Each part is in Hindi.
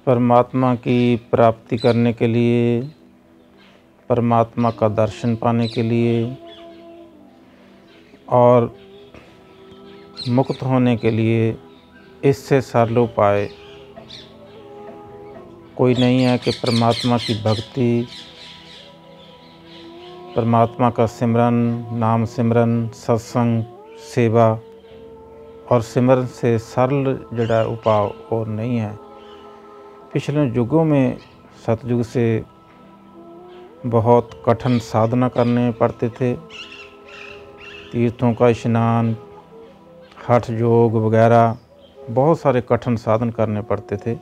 परमात्मा की प्राप्ति करने के लिए, परमात्मा का दर्शन पाने के लिए और मुक्त होने के लिए इससे सरल उपाय कोई नहीं है कि परमात्मा की भक्ति, परमात्मा का सिमरन, नाम सिमरन, सत्संग, सेवा और सिमरन से सरल जड़ा उपाय और नहीं है। पिछले युगों में सतयुग से बहुत कठिन साधना करने पड़ते थे। तीर्थों का स्नान, हठ योग वगैरह बहुत सारे कठिन साधन करने पड़ते थे।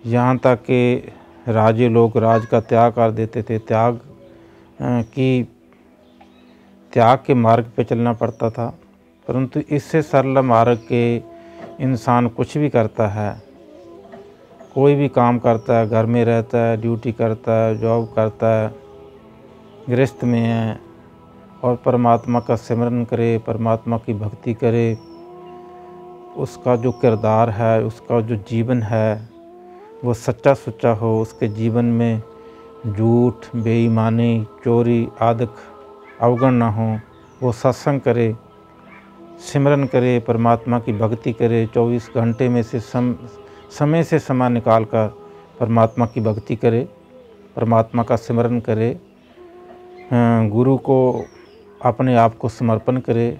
यहाँ तक कि राजे लोग राज का त्याग कर देते थे। त्याग के मार्ग पे चलना पड़ता था। परंतु इससे सरल मार्ग के इंसान कुछ भी करता है, कोई भी काम करता है, घर में रहता है, ड्यूटी करता है, जॉब करता है, गृहस्थ में है और परमात्मा का सिमरन करे, परमात्मा की भक्ति करे, उसका जो किरदार है, उसका जो जीवन है वो सच्चा सुच्चा हो, उसके जीवन में झूठ, बेईमानी, चोरी आदि अवगुण ना हो। वो सत्संग करे, सिमरन करे, परमात्मा की भक्ति करे, 24 घंटे में से समय से समय निकाल कर परमात्मा की भक्ति करे, परमात्मा का सिमरन करे, गुरु को अपने आप को समर्पण करे,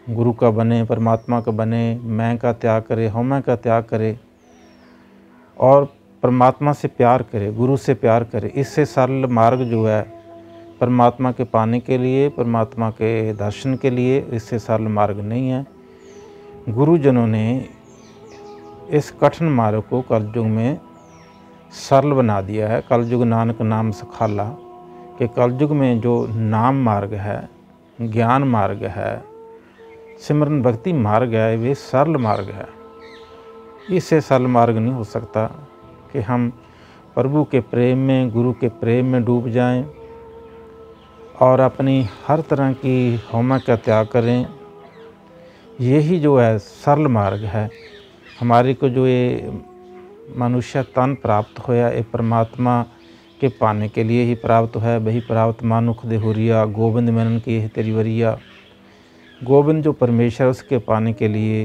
गुरु का बने, परमात्मा का बने, मैं का त्याग करे, हमें का त्याग करे और परमात्मा से प्यार करे, गुरु से प्यार करे। इससे सरल मार्ग जो है परमात्मा के पाने के लिए, परमात्मा के दर्शन के लिए, इससे सरल मार्ग नहीं है। गुरुजनों ने इस कठिन मार्ग को कलयुग में सरल बना दिया है। कलयुग नानक नाम सखाला कि कलयुग में जो नाम मार्ग है, ज्ञान मार्ग है, सिमरन भक्ति मार्ग है, वे सरल मार्ग है। इससे सरल मार्ग नहीं हो सकता कि हम प्रभु के प्रेम में, गुरु के प्रेम में डूब जाएं और अपनी हर तरह की हौमा का त्याग करें। यही जो है सरल मार्ग है। हमारे को जो ये मनुष्य तन प्राप्त होया, ये परमात्मा के पाने के लिए ही प्राप्त है। वही प्राप्त मानुख देहुरिया, गोविंद मनन की है तेरी वरिया। गोविंद जो परमेश्वर, उसके पाने के लिए,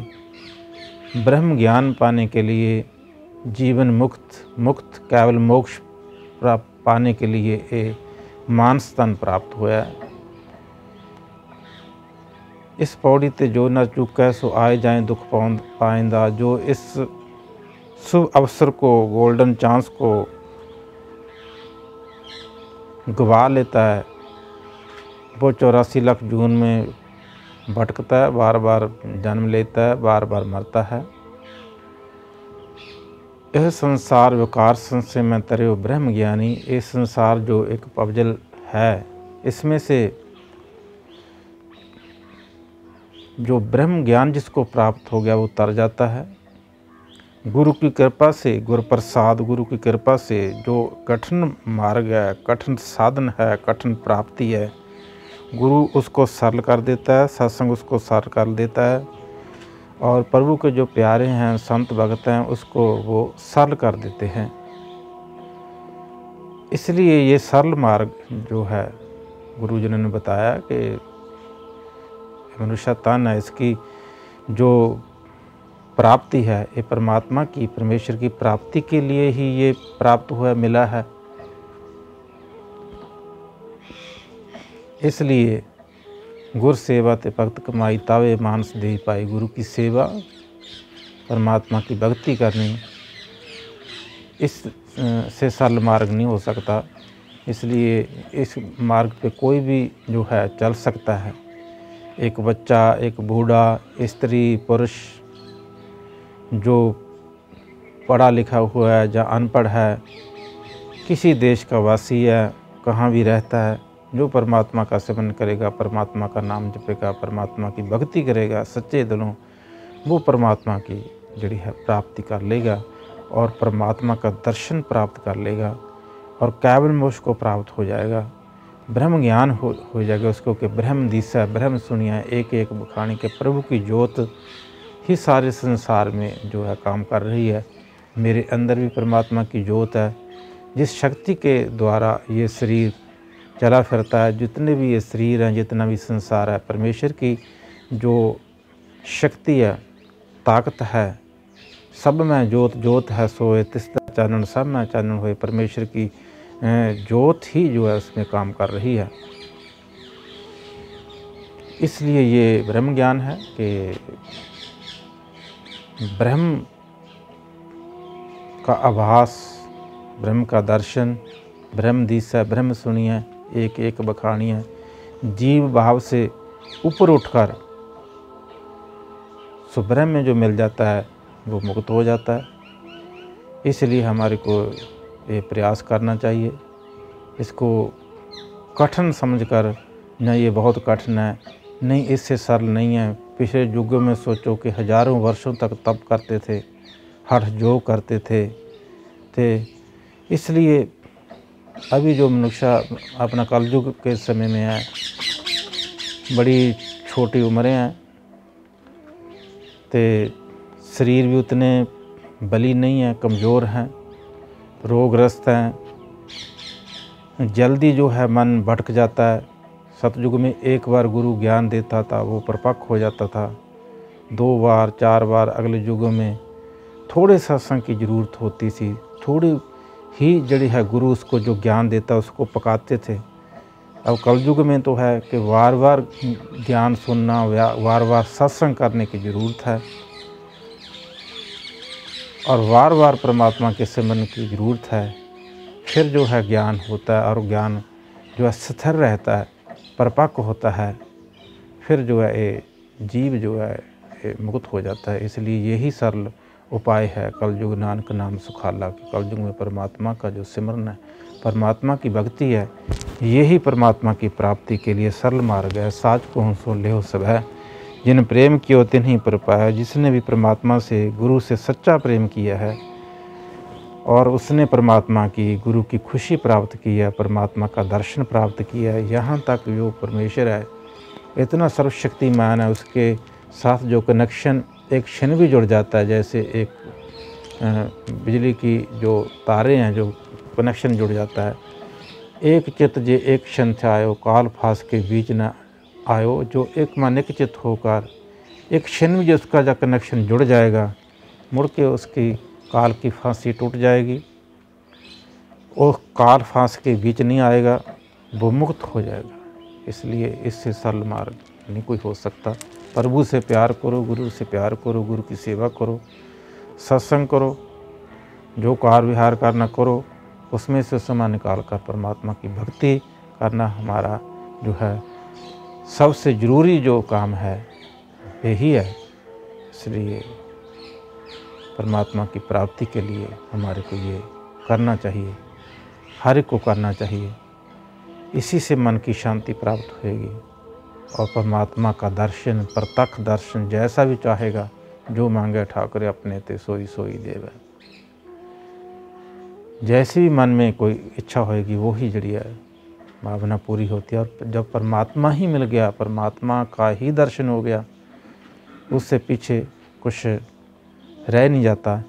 ब्रह्म ज्ञान पाने के लिए, जीवन मुक्त केवल मोक्ष प्राप्त पाने के लिए ये मानस तन प्राप्त होया। इस पौड़ी ते जो न चुका सो आए जाए दुख पाइंदा। जो इस शुभ अवसर को, गोल्डन चांस को गवा लेता है, वो 84 लाख जून में भटकता है, बार बार जन्म लेता है, बार बार मरता है। यह संसार विकार संशय में तरे हो ब्रह्म ज्ञानी। ये संसार जो एक पवजल है, इसमें से जो ब्रह्म ज्ञान जिसको प्राप्त हो गया वो तर जाता है। गुरु की कृपा से, गुरु प्रसाद, गुरु की कृपा से जो कठिन मार्ग है, कठिन साधन है, कठिन प्राप्ति है, गुरु उसको सरल कर देता है, सत्संग उसको सरल कर देता है और प्रभु के जो प्यारे हैं, संत भक्त हैं, उसको वो सरल कर देते हैं। इसलिए ये सरल मार्ग जो है गुरुजनों ने बताया कि मनुष्य तन है, इसकी जो प्राप्ति है ये परमात्मा की, परमेश्वर की प्राप्ति के लिए ही ये प्राप्त हुआ, मिला है। इसलिए गुर सेवा ते भक्त कमाई, तावे मानस दे पाई। गुरु की सेवा, परमात्मा की भक्ति करनी, इस से सरल मार्ग नहीं हो सकता। इसलिए इस मार्ग पे कोई भी जो है चल सकता है। एक बच्चा, एक बूढ़ा, स्त्री, पुरुष, जो पढ़ा लिखा हुआ है या अनपढ़ है, किसी देश का वासी है, कहाँ भी रहता है, जो परमात्मा का सेवन करेगा, परमात्मा का नाम जपेगा, परमात्मा की भक्ति करेगा सच्चे दिलों, वो परमात्मा की जड़ी है प्राप्ति कर लेगा और परमात्मा का दर्शन प्राप्त कर लेगा और केवल मोक्ष को प्राप्त हो जाएगा। ब्रह्म ज्ञान हो जाएगा उसको कि ब्रह्म दिशा, ब्रह्म सुनिया, एक एक बखानी के प्रभु की ज्योत ही सारे संसार में जो है काम कर रही है। मेरे अंदर भी परमात्मा की ज्योत है। जिस शक्ति के द्वारा ये शरीर चला फिरता है, जितने भी ये शरीर हैं, जितना भी संसार है, परमेश्वर की जो शक्ति है, ताकत है, सब में ज्योत ज्योत है सोए तिस्ता चानन, सब में चानन हुए। परमेश्वर की ज्योत ही जो है उसमें काम कर रही है। इसलिए ये ब्रह्म ज्ञान है कि ब्रह्म का आभास, ब्रह्म का दर्शन, ब्रह्म दिशा, ब्रह्म सुनिए, एक एक बखानिए। जीव भाव से ऊपर उठकर सुब्रह्म में जो मिल जाता है वो मुक्त हो जाता है। इसलिए हमारे को ये प्रयास करना चाहिए। इसको कठिन समझकर न ये बहुत कठिन है, नहीं इससे सरल नहीं है। पिछले युगों में सोचो कि हजारों वर्षों तक तप करते थे, हठ योग करते थे। इसलिए अभी जो मनुष्य अपना कलयुग के समय में है, बड़ी छोटी उम्रें हैं, तो शरीर भी उतने बली नहीं है, कमज़ोर हैं, रोगग्रस्त हैं, जल्दी जो है मन भटक जाता है। सतयुग में एक बार गुरु ज्ञान देता था, वो परिपक्व हो जाता था। 2 बार 4 बार अगले युगों में थोड़े सत्संग की ज़रूरत होती थी, थोड़ी ही जड़ी है गुरु उसको जो ज्ञान देता उसको पकाते थे। अब कलयुग में तो है कि बार बार ज्ञान सुनना, बार बार सत्संग करने की ज़रूरत है और बार बार परमात्मा के सिमरन की ज़रूरत है। फिर जो है ज्ञान होता है और ज्ञान जो है स्थिर रहता है, परिपक्व होता है। फिर जो है ये जीव जो है ये मुक्त हो जाता है। इसलिए यही सरल उपाय है कलयुग नानक नाम सुखाला। कि कलयुग में परमात्मा का जो सिमरन है, परमात्मा की भक्ति है, यही परमात्मा की प्राप्ति के लिए सरल मार्ग है। साच को हंसो लेहो सब है, जिन प्रेम कियो तिन्हीं पर पाया। जिसने भी परमात्मा से, गुरु से सच्चा प्रेम किया है और उसने परमात्मा की, गुरु की खुशी प्राप्त की है, परमात्मा का दर्शन प्राप्त किया है, यहाँ तक जो परमेश्वर है इतना सर्वशक्तिमान है, उसके साथ जो कनेक्शन एक क्षण भी जुड़ जाता है। जैसे एक बिजली की जो तारे हैं, जो कनेक्शन जुड़ जाता है। एक चित जे एक क्षण थे आयो, काल फास के बीच न आयो। जो एक मानिक चित होकर एक क्षण में जो उसका जो कनेक्शन जुड़ जाएगा, मुड़ के उसकी काल की फांसी टूट जाएगी। वो काल फांस के बीच नहीं आएगा, वो मुक्त हो जाएगा। इसलिए इससे सरल मार्ग नहीं कोई हो सकता। प्रभु से प्यार करो, गुरु से प्यार करो, गुरु की सेवा करो, सत्संग करो, जो कार विहार करना करो, उसमें से समय निकाल कर परमात्मा की भक्ति करना हमारा जो है सबसे ज़रूरी जो काम है यही है। इसलिए परमात्मा की प्राप्ति के लिए हमारे को ये करना चाहिए, हर एक को करना चाहिए। इसी से मन की शांति प्राप्त होएगी और परमात्मा का दर्शन, प्रत्यक्ष दर्शन, जैसा भी चाहेगा, जो मांगे ठाकुर अपने ते सोई सोई देव। जैसी भी मन में कोई इच्छा होएगी वो ही जड़ी है भावना पूरी होती है। और जब परमात्मा ही मिल गया, परमात्मा का ही दर्शन हो गया, उससे पीछे कुछ रह नहीं जाता।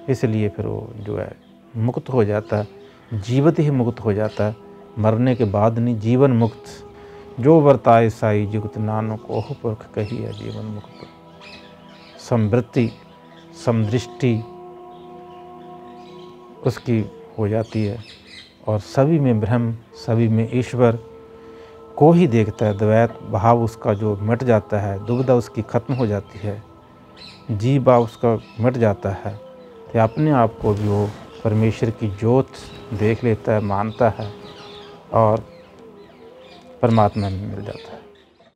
इसलिए फिर वो जो है मुक्त हो जाता है, जीवित ही मुक्त हो जाता है, मरने के बाद नहीं, जीवन मुक्त। जो वर्ताए साई जुगत नानक ओह पुरख कही है जीवन मुक्त। समवृत्ति, समदृष्टि उसकी हो जाती है और सभी में ब्रह्म, सभी में ईश्वर को ही देखता है। द्वैत भाव उसका जो मिट जाता है, दुविधा उसकी खत्म हो जाती है, जीव भाव उसका मिट जाता है, तो अपने आप को भी वो परमेश्वर की ज्योत देख लेता है, मानता है और परमात्मा में मिल जाता है।